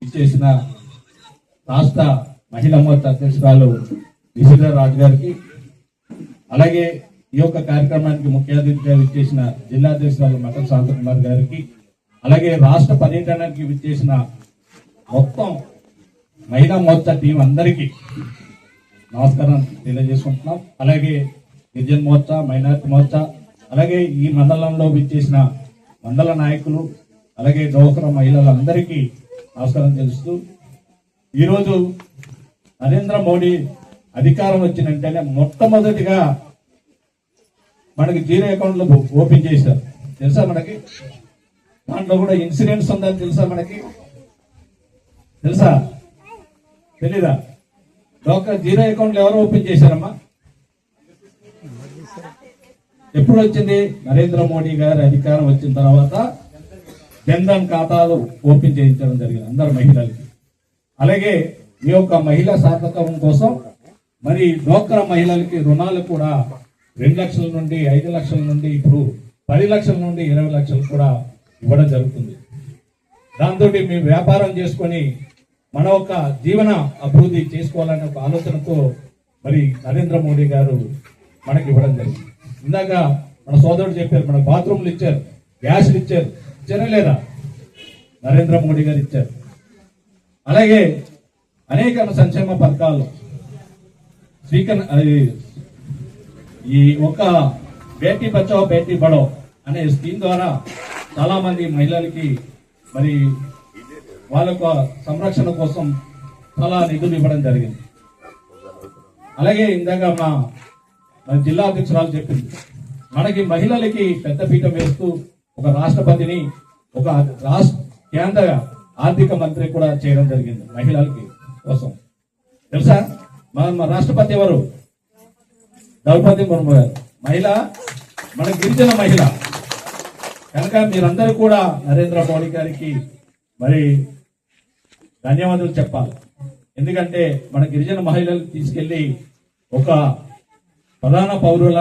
ఇచ్చేసిన రాష్ట్ర మహిళా మోర్చా అధ్యక్షురాలు విజయ రాజు గారికి, అలాగే ఈ యొక్క కార్యక్రమానికి ముఖ్య అతిథిగా విచ్చేసిన జిల్లా అధ్యక్షురాలు మఠం శాంతకుమార్ గారికి, అలాగే రాష్ట్ర పర్యటనకి విచ్చేసిన మొత్తం మహిళా మోర్చా టీం అందరికీ నమస్కారం తెలియజేసుకుంటున్నాం. అలాగే గిరిజన మోర్చా, మైనారిటీ మోర్చా, అలాగే ఈ మండలంలో విచ్చేసిన మండల నాయకులు, అలాగే డోక్రా మహిళలందరికీ నమస్కారం తెలుస్తూ, ఈరోజు నరేంద్ర మోడీ అధికారం వచ్చినంటేనే మొట్టమొదటిగా మనకి జీరో అకౌంట్లు ఓపెన్ చేశారు. తెలుసా మనకి? దాంట్లో కూడా ఇన్సూరెన్స్ ఉందని తెలుసా మనకి? తెలుసా? తెలీదా? డోక్రా జీరో అకౌంట్లు ఎవరు ఓపెన్ చేశారమ్మా? ఎప్పుడు వచ్చింది? నరేంద్ర మోడీ గారి అధికారం వచ్చిన తర్వాత జన్ధన్ ఖాతాలు ఓపెన్ చేయించడం జరిగింది అందరు మహిళలకి. అలాగే ఈ యొక్క మహిళా సార్థకం కోసం మరి డోక్రా మహిళలకి రుణాలు కూడా 2 లక్షల నుండి 5 లక్షల నుండి ఇప్పుడు 10 లక్షల నుండి 20 లక్షలు కూడా ఇవ్వడం జరుగుతుంది. దాంతో మీ వ్యాపారం చేసుకొని మన ఒక జీవన అభివృద్ధి చేసుకోవాలనే ఒక ఆలోచనతో మరి నరేంద్ర మోడీ గారు మనకి ఇవ్వడం జరిగింది. ఇందాక మన సోదరుడు చెప్పారు, మన బాత్రూమ్లు ఇచ్చారు, గ్యాస్లు ఇచ్చారు. ఇచ్చారా లేదా? నరేంద్ర మోడీ గారు ఇచ్చారు. అలాగే అనేక సంక్షేమ పథకాలు ఈ ఒక బేటీ బచావో బేటీ పడో అనే స్కీమ్ ద్వారా చాలా మంది మహిళలకి మరి వాళ్ళ సంరక్షణ కోసం చాలా నిధులు ఇవ్వడం జరిగింది. అలాగే ఇందాక మన జిల్లా అధ్యక్షురాలు చెప్పింది, మనకి మహిళలకి పెద్దపీట వేస్తూ ఒక రాష్ట్రపతిని, ఒక కేంద్ర ఆర్థిక మంత్రి కూడా చేయడం జరిగింది మహిళలకి కోసం. తెలుసా? మన రాష్ట్రపతి ఎవరు? ద్రౌపది ముర్ము గారు. మహిళ, మన గిరిజన మహిళ. కనుక మీరందరూ కూడా నరేంద్ర మోడీ గారికి మరి ధన్యవాదాలు చెప్పాలి. ఎందుకంటే మన గిరిజన మహిళలు తీసుకెళ్లి ఒక ప్రధాన పౌరుల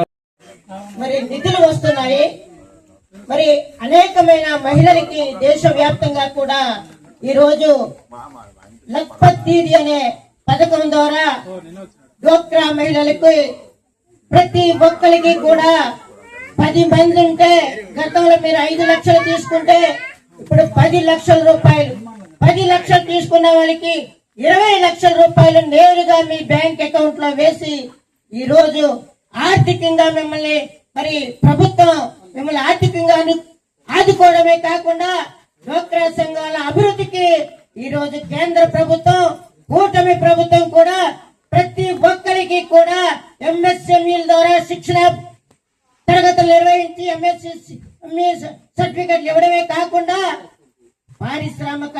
మరి నిధులు వస్తున్నాయి. మరి అనేకమైన మహిళలకి దేశవ్యాప్తంగా కూడా ఈరోజు లఖ్పత్ దీదీ అనే పథకం ద్వారా డోక్రా మహిళలకు ప్రతి ఒక్కరికి కూడా 10 మంది ఉంటే గతంలో మీరు 5 లక్షలు తీసుకుంటే ఇప్పుడు 10 లక్షల రూపాయలు, 10 లక్షలు తీసుకున్న వాళ్ళకి 20 లక్షల రూపాయలు నేరుగా మీ బ్యాంక్ అకౌంట్ లో వేసి ఈ రోజు ఆర్థికంగా మిమ్మల్ని మరి ప్రభుత్వం మిమ్మల్ని ఆర్థికంగా ఆదుకోవడమే కాకుండా డ్వాక్రా సంఘాల అభివృద్ధికి ఈ రోజు కేంద్ర ప్రభుత్వం, కూటమి ప్రభుత్వం కూడా ప్రతి ఒక్కరికి కూడా ఎంఎస్ఎంఈల ద్వారా శిక్షణ తరగతులు నిర్వహించి ఎంఎస్ఎంఈ సర్టిఫికెట్లు ఇవ్వడమే కాకుండా పారిశ్రామిక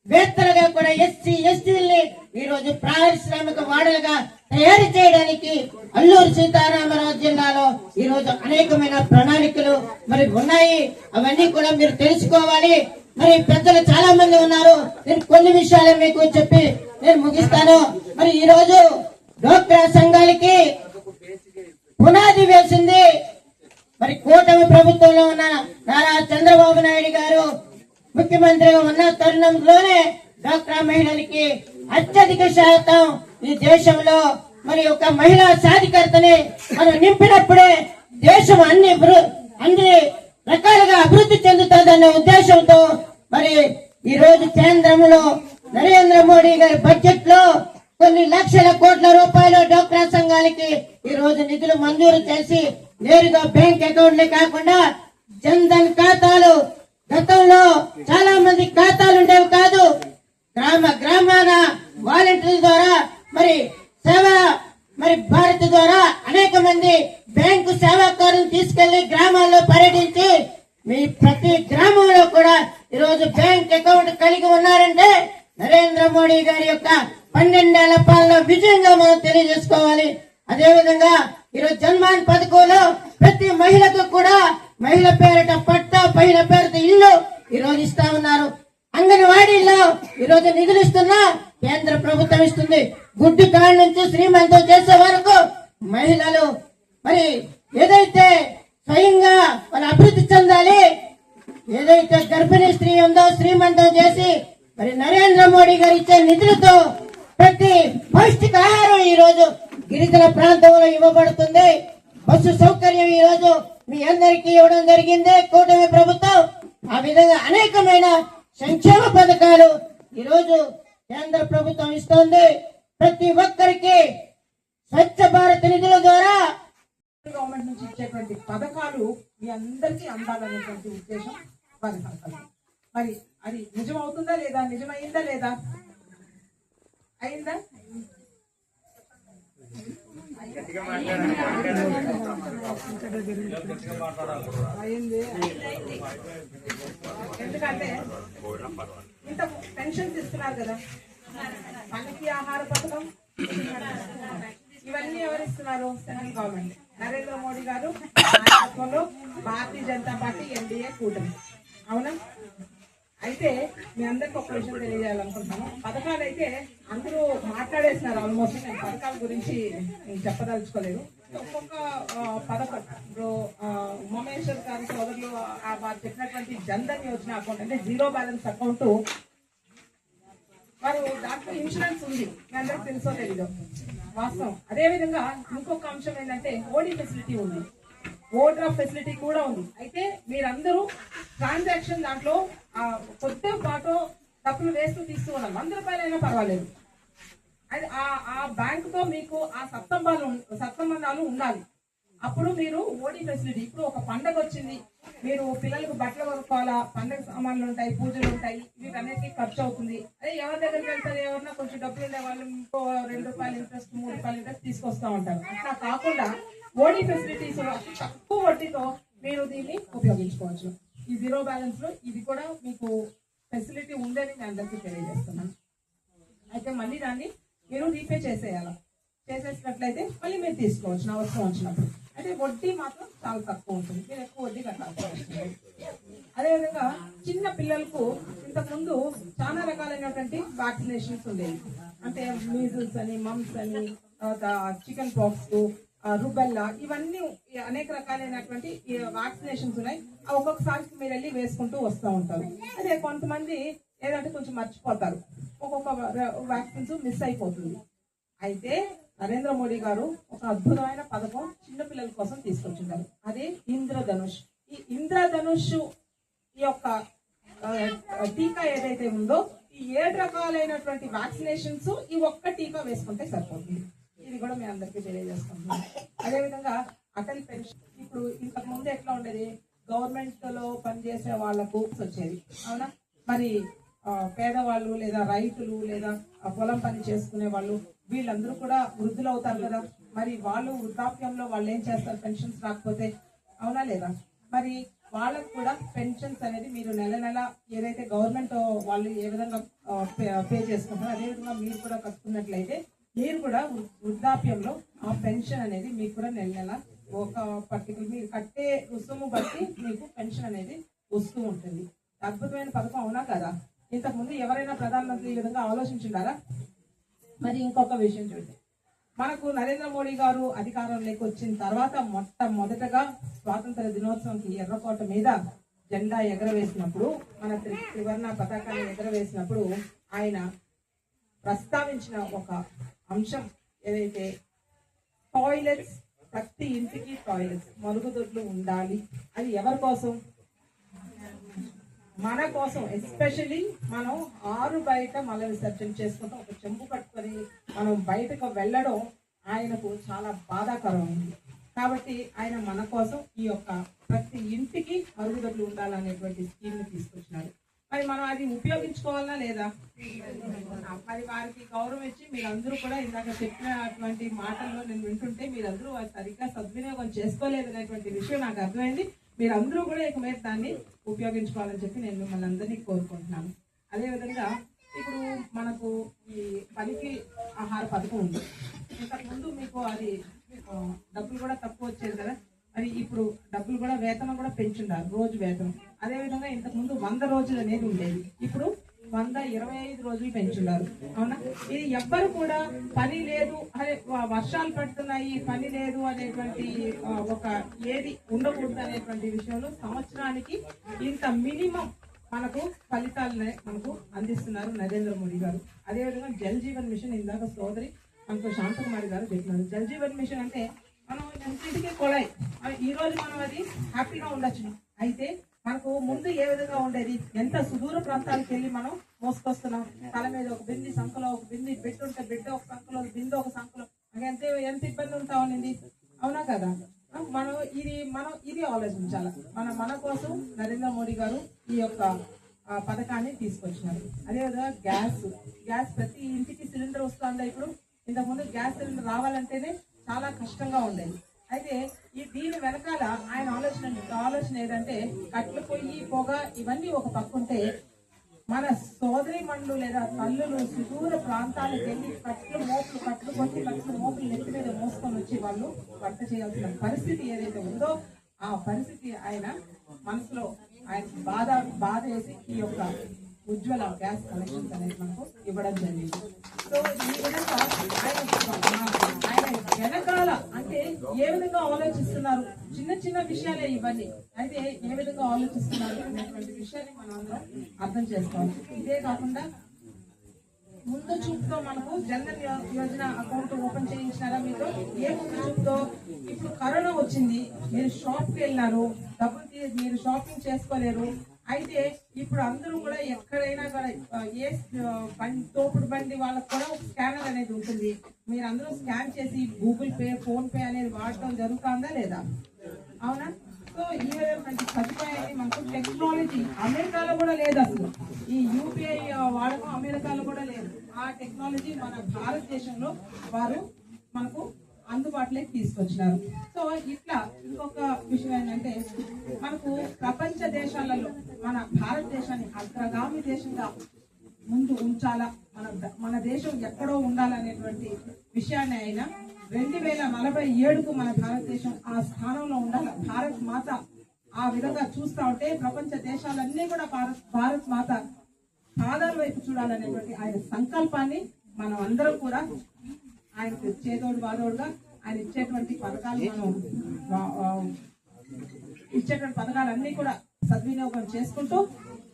వేత్తలుగా కూడా ఎస్సీ ఎస్టీల్ని ఈ రోజు పారిశ్రామిక వాడలుగా తయారు చేయడానికి అల్లూరు సీతారామరాజు జిల్లాలో ఈ రోజు అనేకమైన ప్రణాళికలు మరి ఉన్నాయి. అవన్నీ కూడా మీరు తెలుసుకోవాలి. మరి పెద్దలు చాలా మంది ఉన్నారు. నేను కొన్ని విషయాలు మీకు చెప్పి నేను ముగిస్తాను. మరి ఈ రోజు డ్వాక్రా సంఘాలకి పునాది వేసింది మరి కూటమి ప్రభుత్వంలో ఉన్న నారా చంద్రబాబు నాయుడు గారు ముఖ్యమంత్రిగా ఉన్న తరుణంలోనే డ్వాక్రా మహిళలకి అత్యధిక శాతం ఈ దేశంలో మరి ఒక మహిళా సాధికారతని మనం నింపినప్పుడే దేశం అన్ని రకాలుగా అభివృద్ధి చెందుతుందనే ఉద్దేశంతో మరి ఈ రోజు కేంద్రంలో నరేంద్ర మోడీ గారి బడ్జెట్ లో కొన్ని లక్షల కోట్ల రూపాయలు డ్వాక్రా సంఘాలకి ఈ రోజు నిధులు మంజూరు చేసి నేరుగా బ్యాంక్ అకౌంట్లే కాకుండా జన్ధన్ ఖాతాలు, గతంలో చాలా మంది ఖాతాలు ఉండేవి కాదు, గ్రామాన వాలంటీర్ల ద్వారా మరి సేవా మరి భారత్ ద్వారా అనేక మంది బ్యాంకు సేవాకారులను తీసుకెళ్లి గ్రామాల్లో పర్యటించి మీ ప్రతి గ్రామంలో కూడా ఈరోజు బ్యాంక్ అకౌంట్ కలిగి ఉన్నారంటే నరేంద్ర మోడీ గారి యొక్క 12 ఏళ్ల పాలన విజయంగా మనం తెలియజేసుకోవాలి. అదేవిధంగా ఈరోజు జన్మాన్ పథకంలో ప్రతి మహిళకు కూడా మహిళ పేరిట పట్టా, మహిళ పేరిట ఇల్లు ఈరోజు ఇస్తా ఉన్నారు. అంగన్వాడీలో ఈరోజు నిధులు ఇస్తున్నా కేంద్ర ప్రభుత్వం ఇస్తుంది. గుడ్డి కాడ నుంచి శ్రీమంతం చేసే వరకు మహిళలు మరి ఏదైతే స్వయంగా వాళ్ళు అభివృద్ధి చెందాలి, ఏదైతే గర్భిణీ స్త్రీ ఉందో శ్రీమంతం చేసి మరి నరేంద్ర మోడీ గారు ఇచ్చే నిధులతో ప్రతి పౌష్టికాహారం ఈ రోజు గిరిజన ప్రాంతంలో ఇవ్వబడుతుంది. బస్సు సౌకర్యం ఈ రోజు మీ అందరికీ ఇవ్వడం జరిగింది కూటమి ప్రభుత్వం. ఆ విధంగా అనేకమైన సంక్షేమ పథకాలు ఈ రోజు కేంద్ర ప్రభుత్వం ఇస్తోంది. ప్రతి ఒక్కరికి స్వచ్ఛ భారత్ నిధుల ద్వారా గవర్నమెంట్ నుంచి ఇచ్చేటువంటి పథకాలు మీ అందరికీ అందాలనేటువంటి ఉద్దేశం వారి సంకల్పం. మరి అది నిజం అవుతుందా లేదా, నిజమైందా లేదా, అయిందా? అయింది. ఎందుకంటే ఇంత పెన్షన్స్ ఇస్తున్నారు కదా, మనకి ఆహార పథకం ఇవన్నీ ఎవరు ఇస్తున్నారు? సెంట్రల్ గవర్నమెంట్, నరేంద్ర మోడీ గారు నాయకత్వంలో భారతీయ జనతా పార్టీ ఎన్డీఏ కూటమి. అవునా? అయితే మీ అందరికి ఒక విషయం తెలియజేయాలనుకుంటున్నాను. పథకాలు అయితే అందరూ మాట్లాడేస్తున్నారు ఆల్మోస్ట్. నేను పథకాల గురించి చెప్పదలుచుకోలేదు. ఒక్కొక్క పథకం ఇప్పుడు ఉమామేశ్వర్ గారి సోదరులు వారు చెప్పినటువంటి జన్ధన్ యోజన అకౌంట్ అంటే జీరో బ్యాలెన్స్ అకౌంట్, వారు దాంట్లో ఇన్సూరెన్స్ ఉంది, మీ అందరికి తెలుసో తెలీదు వాస్తవం. అదేవిధంగా ఇంకొక అంశం ఏంటంటే ఓడీ ఫెసిలిటీ ఉంది, ఓవర్ డ్రాఫ్ట్ ఫెసిలిటీ కూడా ఉంది. అయితే మీరందరూ ట్రాన్సాక్షన్ దాంట్లో కొద్ది పాటు డబ్బులు వేస్తూ తీస్తూ ఉన్నారు. 100 రూపాయలైనా పర్వాలేదు. అది ఆ బ్యాంక్ తో మీకు ఆ సత్సంబంధాలు ఉండాలి. అప్పుడు మీరు ఓడీ ఫెసిలిటీ, ఇప్పుడు ఒక పండగ వచ్చింది, మీరు పిల్లలకు బట్టలు కొనుక్కోవాలా, పండగ సామాన్లు ఉంటాయి, పూజలు ఉంటాయి, వీటన్నిటికీ ఖర్చు అవుతుంది. అదే ఎవరి దగ్గరికి వెళ్తారు, ఎవరన్నా కొంచెం డబ్బులు ఉండే వాళ్ళు ఇంకో 2 రూపాయలు ఇంట్రెస్ట్, 3 రూపాయలు ఇంట్రెస్ట్ తీసుకొస్తా ఉంటారు. అట్లా కాకుండా ఓడీ ఫెసిలిటీస్ తక్కువ వడ్డీతో మీరు దీన్ని ఉపయోగించుకోవచ్చు. ఈ జీరో బ్యాలెన్స్ లో ఇది కూడా మీకు ఫెసిలిటీ ఉందని నేను అందరికీ తెలియజేస్తున్నాను. అయితే మళ్ళీ దాన్ని మీరు రీపే చేసేసినట్లయితే మళ్ళీ మీరు తీసుకోవచ్చు నా అవసరం వచ్చినప్పుడు. అయితే వడ్డీ మాత్రం చాలా తక్కువ ఉంటుంది, మీరు ఎక్కువ వడ్డీ కట్టాల్సి వస్తుంది. అదేవిధంగా చిన్న పిల్లలకు ఇంతకుముందు చాలా రకాలైనటువంటి వ్యాక్సినేషన్స్ ఉండేవి. అంటే మీజిల్స్ అని, మమ్స్ అని, చికెన్ పాక్స్, రుబెల్లా, ఇవన్నీ అనేక రకాలైనటువంటి వ్యాక్సినేషన్స్ ఉన్నాయి. ఒక్కొక్కసారి మీరు వెళ్ళి వేసుకుంటూ వస్తూ ఉంటారు. అదే కొంతమంది ఏదంటే కొంచెం మర్చిపోతారు, ఒక్కొక్క వ్యాక్సిన్స్ మిస్ అయిపోతుంది. అయితే నరేంద్ర మోడీ గారు ఒక అద్భుతమైన పథకం చిన్నపిల్లల కోసం తీసుకొచ్చింటారు, అదే ఇంద్రధనుష్. ఈ ఇంద్రధనుష్ యొక్క టీకా ఏదైతే ఉందో, ఈ 7 రకాలైనటువంటి వ్యాక్సినేషన్స్ ఈ ఒక్క టీకా వేసుకుంటే సరిపోతుంది. ఇది కూడా మీ అందరికీ తెలియజేస్తున్నాను. అదేవిధంగా అటల్ పెన్షన్, ఇప్పుడు ఇంతకు ముందు ఎట్లా ఉండేది, గవర్నమెంట్ లో పనిచేసే వాళ్లకు వచ్చేది, అవునా? మరి పేదవాళ్ళు లేదా రైతులు లేదా పొలం పని చేసుకునే వాళ్ళు వీళ్ళందరూ కూడా వృద్ధులు అవుతారు కదా. మరి వాళ్ళు వృద్ధాప్యంలో వాళ్ళు ఏం చేస్తారు, పెన్షన్స్ రాకపోతే, అవునా లేదా? మరి వాళ్ళకు కూడా పెన్షన్స్ అనేది మీరు నెల నెల ఏదైతే గవర్నమెంట్ వాళ్ళు ఏ విధంగా పే చేసుకుంటారో అదే విధంగా మీరు కూడా కట్టుకున్నట్లయితే మీరు కూడా వృద్ధాప్యంలో ఆ పెన్షన్ అనేది మీకు కూడా నెల నెల ఒక పర్టికులర్ మీరు కట్టే రుసుము బట్టి మీకు పెన్షన్ అనేది వస్తూ ఉంటుంది. అద్భుతమైన పథకం, అవునా కదా? ఇంతకు ముందు ఎవరైనా ప్రధానమంత్రి ఈ విధంగా ఆలోచించుంటారా? మరి ఇంకొక విషయం చూడండి, మనకు నరేంద్ర మోడీ గారు అధికారంలోకి వచ్చిన తర్వాత మొట్టమొదటగా స్వాతంత్ర దినోత్సవంకి ఎర్రకోట మీద జెండా ఎగరవేసినప్పుడు, మన త్రివర్ణ పతాకాన్ని ఎగరవేసినప్పుడు ఆయన ప్రస్తావించిన ఒక అంశం ఏదైతే టాయిలెట్స్, ప్రతి ఇంటికి టాయిలెట్స్, మరుగుదొడ్లు ఉండాలి. అది ఎవరి కోసం? మన కోసం. ఎస్పెషలీ మనం ఆరు బయట మల విసర్జన చేసుకుంటాం, ఒక చెంబు పట్టుకొని మనం బయటకు వెళ్ళడం ఆయనకు చాలా బాధాకరం ఉంది. కాబట్టి ఆయన మన కోసం ఈ యొక్క ప్రతి ఇంటికి మరుగుదొడ్లు ఉండాలనేటువంటి స్కీమ్ ని తీసుకొచ్చినారు. మరి మనం అది ఉపయోగించుకోవాలా లేదా? మరి వారికి గౌరవం ఇచ్చి మీరందరూ కూడా ఇందాక చెప్పినటువంటి మాటల్లో నేను వింటుంటే మీరందరూ సరిగ్గా సద్వినియోగం చేసుకోలేదు అనేటువంటి విషయం నాకు అర్థమైంది. మీరందరూ కూడా ఇక మీద దాన్ని ఉపయోగించుకోవాలని చెప్పి నేను మిమ్మల్ని అందరినీ కోరుకుంటున్నాను. అదేవిధంగా ఇప్పుడు మనకు ఈ పనికి ఆహార పథకం ఉంది. ఇంతకుముందు మీకు అది డబ్బులు కూడా తక్కువ వచ్చేది కదా, మరి ఇప్పుడు డబ్బులు కూడా వేతనం కూడా పెంచుండారు, రోజు వేతనం. అదేవిధంగా ఇంతకుముందు 100 రోజులు అనేది ఉండేది, ఇప్పుడు 125 రోజులు పెంచున్నారు, అవునా? ఇది ఎవ్వరు కూడా పని లేదు, అదే వర్షాలు పడుతున్నాయి పని లేదు అనేటువంటి ఒక ఏది ఉండకూడదు అనేటువంటి విషయంలో సంవత్సరానికి ఇంత మినిమం మనకు ఫలితాలనే మనకు అందిస్తున్నారు నరేంద్ర మోడీ గారు. అదేవిధంగా జల్ జీవన్ మిషన్ ఇందాక సోదరి మనకు శాంతకుమారి గారు చెప్పినారు. జల్ జీవన్ మిషన్ అంటే మనం ఇంటికి కొళాయి, ఈ రోజు మనం అది హ్యాపీగా ఉండొచ్చు. అయితే మనకు ముందు ఏ విధంగా ఉండేది, ఎంత సుదూర ప్రాంతాలకు వెళ్ళి మనం మోసుకొస్తున్నాం, తల మీద ఒక బింది, సంఖలో ఒక బింది, బిడ్డ ఉంటే బిడ్డ ఒక సంఖలో, బిందు ఒక సంఖలో, ఎంత ఇబ్బంది ఉంటా ఉన్నింది, అవునా కదా? మనం ఇది ఆలోచించాలి. మన కోసం నరేంద్ర మోడీ గారు ఈ యొక్క పథకాన్ని తీసుకొచ్చినారు. అదేవిధంగా గ్యాస్ ప్రతి ఇంటికి సిలిండర్ వస్తుందా ఇప్పుడు? ఇంతకుముందు గ్యాస్ సిలిండర్ రావాలంటేనే చాలా కష్టంగా ఉండేది. అయితే దీని వెనకాల ఆయన ఆలోచన ఏదంటే, కట్లు పొయ్యి, పొగ ఇవన్నీ ఒక పక్కుంటే మన సోదరి మండలు లేదా తల్లులు సుదూర ప్రాంతాలకు వెళ్ళి కట్లు మోపులు నెత్తి మీద మోసుకొని వచ్చి వాళ్ళు వంట చేయాల్సిన పరిస్థితి ఏదైతే ఉందో, ఆ పరిస్థితి ఆయన మనసులో ఆయన బాధ వేసి ఈ యొక్క ఉజ్వల గ్యాస్ కనెక్షన్స్ అనేది మనకు ఇవ్వడం జరిగింది. సో ఈ విధంగా ఆయన వెనకాల అంటే ఏ విధంగా ఆలోచిస్తున్నారు, చిన్న విషయాలే ఇవన్నీ, అయితే ఏ విధంగా ఆలోచిస్తున్నారు అనేటువంటి విషయాన్ని మనం అందరం అర్థం చేసుకోవాలి. ఇదే కాకుండా ముందు చూపుతో మనకు జన్ధన్ యోజన అకౌంట్ ఓపెన్ చేయించినారా మీతో? ఏ ముందు చూపుతో? ఇప్పుడు కరోనా వచ్చింది, మీరు షాప్కి వెళ్ళినారు, డబ్బులు మీరు షాపింగ్ చేసుకోలేరు. అయితే ఇప్పుడు అందరూ కూడా ఎక్కడైనా కూడా ఏ తోపుడు బండి వాళ్ళకు కూడా ఒక స్కానర్ అనేది ఉంటుంది. మీరు అందరూ స్కాన్ చేసి గూగుల్ పే, ఫోన్ పే అనేది వాడటం జరుగుతుందా లేదా? అవునా? సో ఈ విధమైనటువంటి సదుపాయాన్ని మనకు టెక్నాలజీ అమెరికాలో కూడా లేదు. అసలు ఈ యూపీఐ వాడకం అమెరికాలో కూడా లేదు. ఆ టెక్నాలజీ మన భారతదేశంలో వారు మనకు అందుబాటులోకి తీసుకొచ్చినారు. సో ఇట్లా ఇంకొక విషయం ఏంటంటే, మనకు ప్రపంచ దేశాలలో మన భారతదేశాన్ని అగ్రగామి దేశంగా ముందు ఉంచాలా, మన దేశం ఎక్కడో ఉండాలనేటువంటి విషయాన్ని ఆయన 2047కు మన భారతదేశం ఆ స్థానంలో ఉండాలి. భారత్ మాత ఆ విధంగా చూస్తా ఉంటే ప్రపంచ దేశాలన్నీ కూడా భారత్ మాత పాదాల వైపు చూడాలనేటువంటి ఆయన సంకల్పాన్ని మనం అందరం కూడా ఆయనకు చేదోడు వాదోడుగా ఆయన ఇచ్చేటువంటి పథకాలన్నీ కూడా సద్వినియోగం చేసుకుంటూ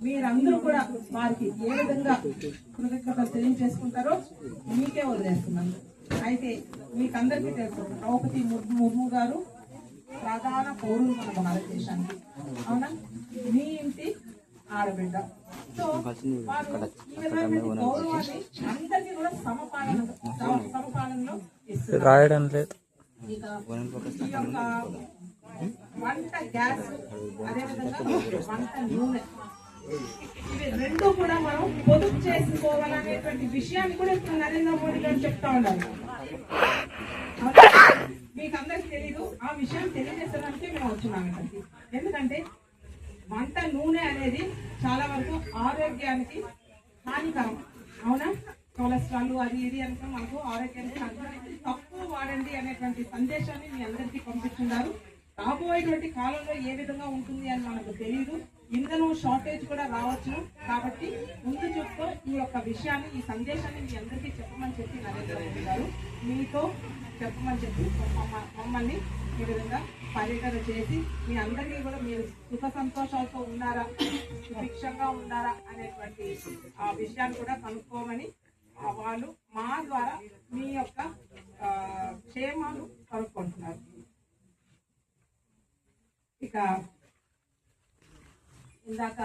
మీరందరూ కూడా వారికి ఏ విధంగా కృతజ్ఞతలు తెలియజేసుకుంటారో మీకే వదిలేస్తున్నాను. అయితే మీకందరికీ తెలుసు, ద్రౌపది ముర్ము గారు ప్రధాన పౌరులు మన భారతదేశానికి, అవునా? మీ ఇంటి ఆడబిడ్డ. సో వారు ఈ విధమైన గౌరవాన్ని అందరికీ కూడా సమపాలనలో ఇస్తారు. రాయడం లేదు. ఇక ఈ యొక్క వంట గ్యాస్, అదేవిధంగా వంట నూనె, ఇవి రెండు కూడా మనం పొదుపు చేసుకోవాలనేటువంటి విషయాన్ని కూడా ఇప్పుడు నరేంద్ర మోడీ గారు చెప్తా ఉన్నారు. మీకు అందరికి తెలీదు, ఆ విషయం తెలియజేసడానికి మేము వచ్చినాం ఇక్కడికి. ఎందుకంటే వంట నూనె అనేది చాలా వరకు ఆరోగ్యానికి హానికరం, అవునా? కొలెస్ట్రాల్ అది ఇది అంటే మనకు ఆరోగ్యానికి హానికరం, తక్కువ వాడండి అనేటువంటి సందేశాన్ని మీ అందరికీ పంపిస్తున్నారు. రాబోయేటువంటి కాలంలో ఏ విధంగా ఉంటుంది అని మనకు తెలియదు. ఇంధనం షార్టేజ్ కూడా రావచ్చు. కాబట్టి ముందు చూపుతో ఈ యొక్క విషయాన్ని, ఈ సందేశాన్ని మీ అందరికీ చెప్పమని చెప్పి నరేంద్ర మోడీ గారు మీతో చెప్పమని చెప్పి మమ్మల్ని ఈ విధంగా పర్యటన చేసి మీ అందరికీ కూడా మీరు సుఖ సంతోషాలతో ఉన్నారా, సుభిక్షంగా ఉన్నారా అనేటువంటి ఆ విషయాన్ని కూడా కనుక్కోమని వాళ్ళు మా ద్వారా మీ యొక్క క్షేమాలు కనుక్కుంటున్నారు. ఇక ఇందాక